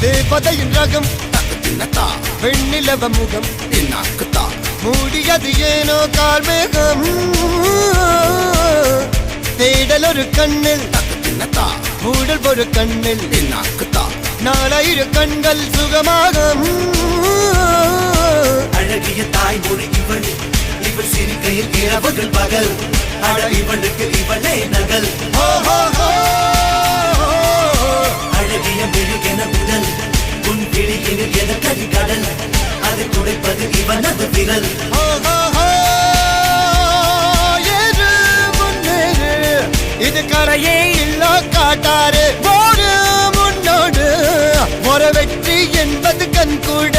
தேவதையின் ரகம் வெண்ணிலவ முகம் மூடியது ஏனோ கார்மேகம் தேடல் ஒரு கண்ணில் மூடல் ஒரு கண்ணில் நாலாயிரம் கண்கள் சுகமாக அழகிய தாய்மொழி இவள் இவள் சிரிக்கையில் இரவுகள் பகல் அழ இவளுக்கு இவளே நகல் அழகிய மெழுகென உடல் உன் கிளியில் என கதி கடல் அதை துடைப்பது இவனது விரல் இது கரையே இல்ல காட்டாரு ஒரு முன்னோடு ஒரு வெற்றி என்பது கண் கூட